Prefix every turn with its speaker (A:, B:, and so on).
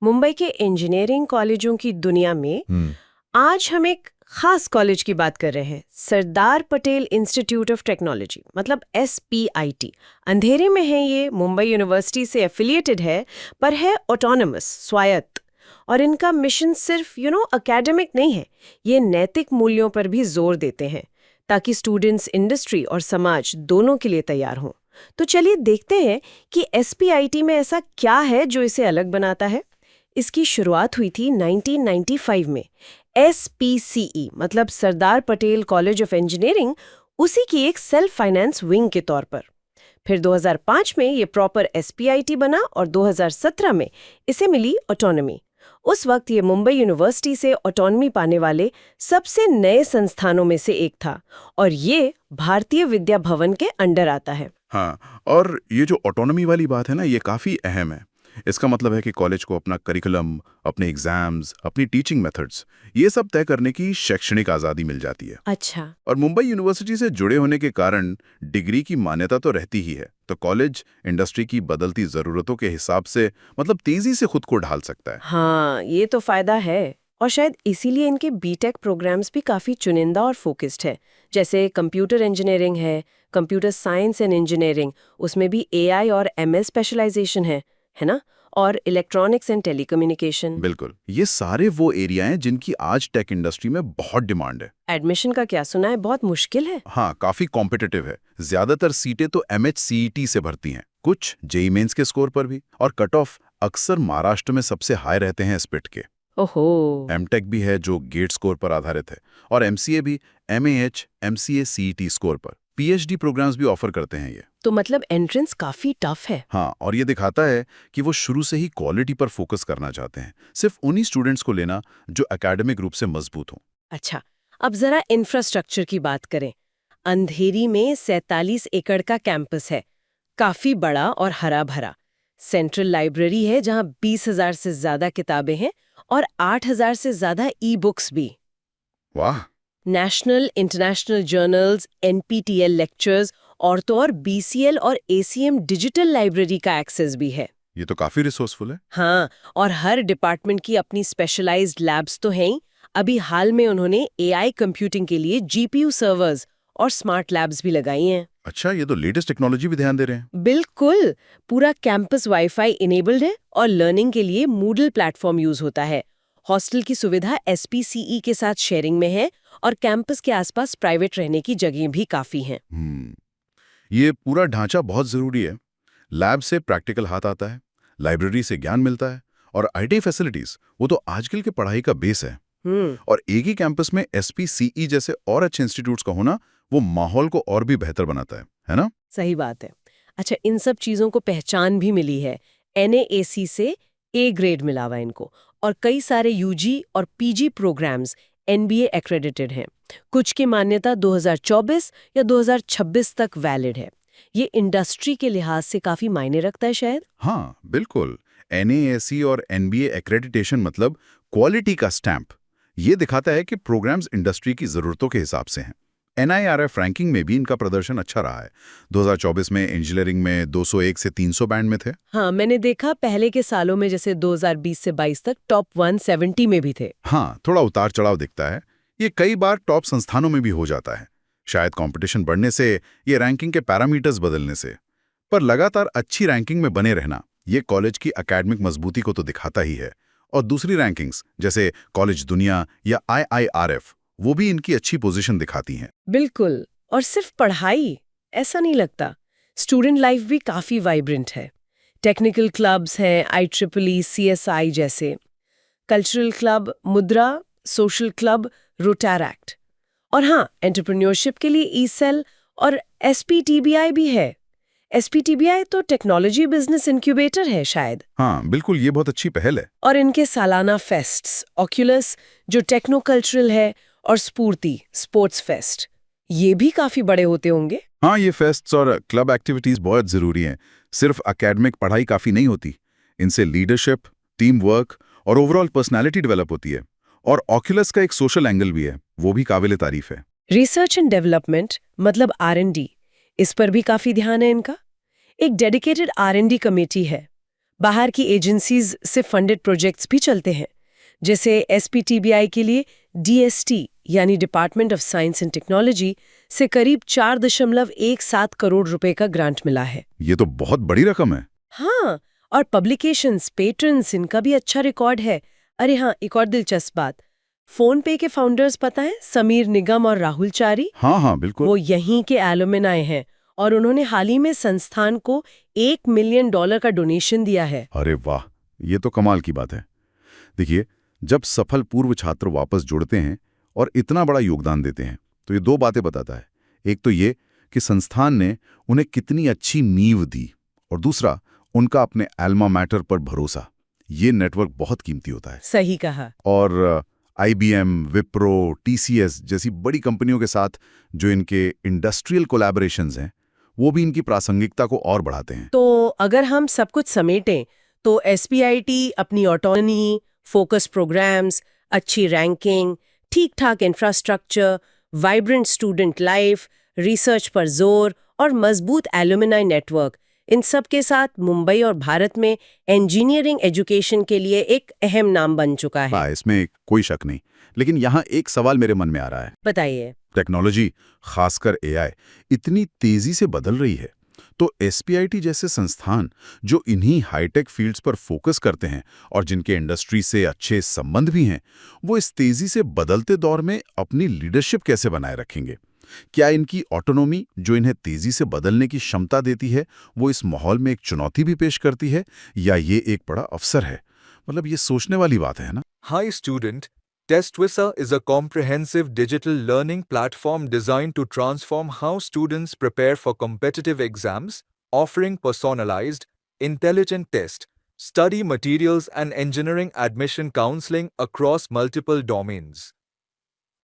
A: मुंबई के इंजीनियरिंग कॉलेजों की दुनिया में आज हम एक खास कॉलेज की बात कर रहे हैं, Sardar Patel institute of technology, मतलब SPIT। अंधेरे में है ये, मुंबई यूनिवर्सिटी से एफिलिएटेड है, पर है ऑटोनमस, स्वायत्त। और इनका मिशन सिर्फ एकेडमिक नहीं है, ये नैतिक मूल्यों पर भी जोर देते हैं ताकि स्टूडेंट्स, इंडस्ट्री और समाज दोनों के लिए तैयार हों। तो चलिए देखते हैं कि SPIT में ऐसा क्या है जो इसे अलग बनाता है। इसकी शुरुआत हुई थी 1995 में। SPCE मतलब Sardar Patel college of engineering, उसी की एक सेल्फ फाइनेंस विंग के तौर पर। फिर 2005 में ये प्रॉपर SPIT बना और 2017 में इसे मिली ऑटोनॉमी। उस वक्त ये मुंबई यूनिवर्सिटी से ऑटोनॉमी पाने वाले सबसे नए संस्थानों में से एक था और ये भारतीय विद्या भवन के अंडर आता है।
B: हाँ, और ये जो ऑटोनॉमी वाली बात है ना, ये काफ़ी अहम है। इसका मतलब है कि कॉलेज को अपना करिकुलम, अपने एग्जाम्स, अपनी टीचिंग मेथड्स, ये सब तय करने की शैक्षणिक आज़ादी मिल जाती है।
A: अच्छा।
B: और मुंबई यूनिवर्सिटी से जुड़े होने के कारण डिग्री की मान्यता तो रहती ही है, तो कॉलेज इंडस्ट्री की बदलती ज़रूरतों के हिसाब से मतलब तेज़ी से खुद को ढाल सकता है।
A: हाँ, ये तो फायदा है। और शायद इसीलिए इनके बीटेक प्रोग्राम्स भी काफ़ी चुनिंदा और फोकस्ड है। जैसे कंप्यूटर इंजीनियरिंग है, कंप्यूटर साइंस एंड इंजीनियरिंग, उसमें भी AI और ML स्पेशलाइजेशन है ना? और इलेक्ट्रॉनिक्स एंड टेलीकम्युनिकेशन।
B: बिल्कुल, ये सारे वो एरिया हैं जिनकी आज टेक इंडस्ट्री में बहुत डिमांड है।
A: एडमिशन का क्या सुना है, बहुत मुश्किल है?
B: हाँ, काफी कॉम्पिटिटिव है। ज्यादातर सीटें तो MHCET से भरती हैं, कुछ JEE मेंस के स्कोर पर भी, और कट ऑफ अक्सर महाराष्ट्र में सबसे हाई रहते हैं स्पिट के।
A: ओहो।
B: MTech भी है जो गेट स्कोर पर आधारित है, और MCA भी MAH MCA CET स्कोर पर। PhD प्रोग्राम्स भी ऑफर करते हैं ये।
A: तो मतलब एंट्रेंस काफी टफ है।
B: हाँ, और ये दिखाता है कि वो शुरू से ही क्वालिटी पर फोकस करना चाहते हैं, सिर्फ उन्हीं स्टूडेंट्स को लेना जो एकेडमिक रूप से मजबूत हों।
A: अच्छा, अब जरा इंफ्रास्ट्रक्चर की बात करें। अंधेरी में 47 एकड़ का कैंपस है, काफी बड़ा और हरा भरा। सेंट्रल लाइब्रेरी है जहां 20,000 से ज्यादा किताबें हैं और 8,000 से ज्यादा ई-बुक्स भी।
B: वाह।
A: National international journals, NPTEL lectures और तो और BCL और ACM डिजिटल लाइब्रेरी का एक्सेस भी है।
B: ये तो काफी रिसोर्सफुल है।
A: हाँ, और हर डिपार्टमेंट की अपनी स्पेशलाइज्ड लैब्स तो हैं ही। अभी हाल में उन्होंने AI कंप्यूटिंग के लिए GPU सर्वर्स और स्मार्ट लैब्स भी लगाई हैं।
B: अच्छा, ये तो लेटेस्ट टेक्नोलॉजी भी ध्यान दे रहे हैं।
A: बिल्कुल, पूरा कैंपस वाईफाई इनेबल्ड है और लर्निंग के लिए Moodle प्लेटफॉर्म यूज होता है। हॉस्टल की सुविधा SPCE के साथ शेयरिंग में है और कैंपस के आसपास प्राइवेट रहने की जगह भी काफी हैं।
B: ये पूरा ढांचा बहुत जरूरी है। लैब से प्रैक्टिकल हाथ आता है, लाइब्रेरी से ज्ञान मिलता है, और IT फैसिलिटीज वो तो आजकल के पढ़ाई का बेस है। और एक ही कैंपस में SPCE जैसे और अच्छे इंस्टीट्यूट्स का होना वो माहौल को और भी बेहतर बनाता है ना?
A: सही बात है। अच्छा, इन सब चीजों को पहचान भी मिली है। NAAC से A ग्रेड मिला हुआ इनको, और कई सारे UG और PG प्रोग्राम्स NBA एक्रेडिटेड हैं। कुछ की मान्यता 2024 या 2026 तक वैलिड है। ये इंडस्ट्री के लिहाज से काफी मायने रखता है शायद।
B: हाँ, बिल्कुल। NAAC और NBA एक्रेडिटेशन मतलब क्वालिटी का स्टैंप। ये दिखाता है कि प्रोग्राम्स इंडस्ट्री की जरूरतों के हिसाब से हैं। NIRF रैंकिंग में भी इनका प्रदर्शन अच्छा रहा है। 2024 में इंजीनियरिंग में 201 से 300 बैंड में थे।
A: हाँ, मैंने देखा पहले के सालों में जैसे 2020 से 22 तक टॉप 170 में भी थे।
B: हाँ, थोड़ा उतार चढ़ाव दिखता है। ये कई बार टॉप संस्थानों में भी हो जाता है, शायद कंपटीशन बढ़ने से, ये रैंकिंग के पैरामीटर्स बदलने से। पर लगातार अच्छी रैंकिंग में बने रहना ये कॉलेज की एकेडमिक मजबूती को तो दिखाता ही है। और दूसरी रैंकिंग्स जैसे कॉलेज दुनिया या IIRF, वो भी इनकी अच्छी पोजीशन दिखाती हैं।
A: बिल्कुल, और सिर्फ पढ़ाई ऐसा नहीं लगता, स्टूडेंट लाइफ भी काफी वाइब्रेंट है। टेक्निकल क्लब्स हैं, IEEE CSI जैसे, कल्चरल क्लब मुद्रा, सोशल क्लब रोटैरेक्ट, और हाँ, एंटरप्रेन्योरशिप के लिए ESEL और SPTBI भी है। SPTBI तो टेक्नोलॉजी बिजनेस इंक्यूबेटर है शायद।
B: हाँ, बिल्कुल, ये बहुत अच्छी पहल है।
A: और इनके सालाना फेस्ट्स, ऑक्यूलस जो टेक्नो कल्चरल है, और स्फूर्ति स्पोर्ट्स फेस्ट, ये भी काफी बड़े होते होंगे।
B: हाँ, ये फेस्ट्स और क्लब एक्टिविटीज बहुत जरूरी हैं। सिर्फ एकेडमिक पढ़ाई काफी नहीं होती, इनसे लीडरशिप, टीम वर्क और ओवरऑल पर्सनालिटी डेवलप होती है। और ऑक्यूलस का एक सोशल एंगल भी है, वो भी काबिल तारीफ है।
A: रिसर्च एंड डेवलपमेंट मतलब R&D, इस पर भी काफी ध्यान है इनका। एक डेडिकेटेड R&D कमेटी है, बाहर की एजेंसीज से फंडेड प्रोजेक्ट्स भी चलते हैं, जैसे एसपीटीबीआई के लिए डीएसटी यानी department of science and technology से करीब 4.17 करोड़ रुपए का ग्रांट मिला है।
B: ये तो बहुत बड़ी रकम है।
A: हाँ, और पब्लिकेशंस, पेटेंट्स, इनका भी अच्छा रिकॉर्ड है। अरे हाँ, एक और दिलचस्प बात, फोन पे के फाउंडर्स पता है, समीर निगम और राहुल चारी,
B: हाँ हाँ बिल्कुल।
A: वो यहीं के एलुमनाई हैं और उन्होंने हाल ही में संस्थान को $1 मिलियन का डोनेशन दिया है।
B: अरे वाह, ये तो कमाल की बात है। देखिए, जब सफल पूर्व छात्र वापस जुड़ते हैं और इतना बड़ा योगदान देते हैं तो ये दो बातें बताता है। एक तो ये कि संस्थान ने उन्हें कितनी अच्छी नींव दी, और दूसरा उनका अपने एल्मा मैटर पर भरोसा। ये नेटवर्क बहुत कीमती होता है।
A: सही कहा।
B: और आईबीएम, विप्रो, टीसीएस जैसी बड़ी कंपनियों के साथ जो इनके इंडस्ट्रियल कोलैबोरेशंस हैं, वो भी इनकी प्रासंगिकता को और बढ़ाते हैं।
A: तो अगर हम सब कुछ समेटें तो एसपीआईटी अपनी ऑटोनॉमी, फोकस प्रोग्राम्स, अच्छी रैंकिंग, ठीक-ठाक infrastructure, vibrant student life, research पर जोर और मजबूत एलुमनाई नेटवर्क, इन सब के साथ मुंबई और भारत में इंजीनियरिंग एजुकेशन के लिए एक अहम नाम बन चुका है।
B: इसमें कोई शक नहीं, लेकिन यहाँ एक सवाल मेरे मन में आ रहा है।
A: बताइए।
B: टेक्नोलॉजी, खासकर एआई, इतनी तेजी से बदल रही है, तो एसपीआईटी जैसे संस्थान जो इन्हीं हाईटेक फील्ड्स पर फोकस करते हैं और जिनके इंडस्ट्री से अच्छे संबंध भी हैं, वो इस तेजी से बदलते दौर में अपनी लीडरशिप कैसे बनाए रखेंगे? क्या इनकी ऑटोनॉमी, जो इन्हें तेजी से बदलने की क्षमता देती है, वो इस माहौल में एक चुनौती भी पेश करती है, या ये एक बड़ा अवसर है? मतलब ये सोचने वाली बात है ना?
C: Hi student, TestWisa is a comprehensive digital learning platform designed to transform how students prepare for competitive exams, offering personalized, intelligent test, study materials and engineering admission counseling across multiple domains.